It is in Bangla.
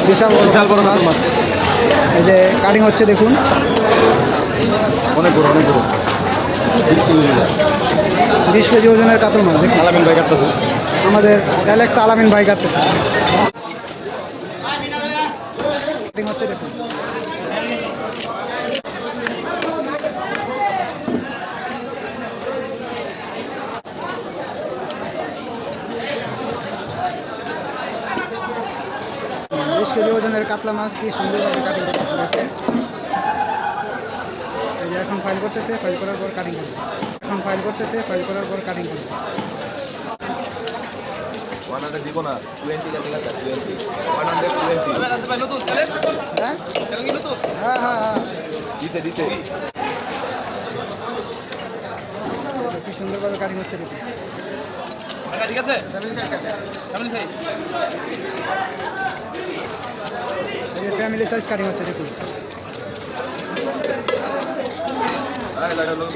বিশাল বিশাল বড় মাছ। এই যে কাটিং হচ্ছে দেখুন, অনেক বড় অনেক বড় 20 কেজি ওজনের কাতল মাছ দেখুন। আলামিন ভাই কাটতেছে। আমাদের অ্যালেক্স আলামিন ভাই কাটতেছে। কাটিং হচ্ছে দেখুন। বিশ কেজি ওজনের কাতলা মাছ কি সুন্দরভাবে কাটিং করতেছে দেখুন। এই যে এখন ফাইল করতেছে, ফাইল করার পর কাটিং করবে। এখন ফাইল করতেছে, ফাইল করার পর কাটিং করবে। দিব না 20 টা লেখা 20 120 আছে ভাই নতুন চলে হ্যাঁ চলে কি নতুন হ্যাঁ হ্যাঁ হ্যাঁ দিছে কি সুন্দরভাবে কাটিং হচ্ছে দেখুন। ঠিক আছে ফ্যামিলি সাইজ এই যে ফ্যামিলি সাইজ কাটিং হচ্ছে দেখুন। আরে লাইট লোক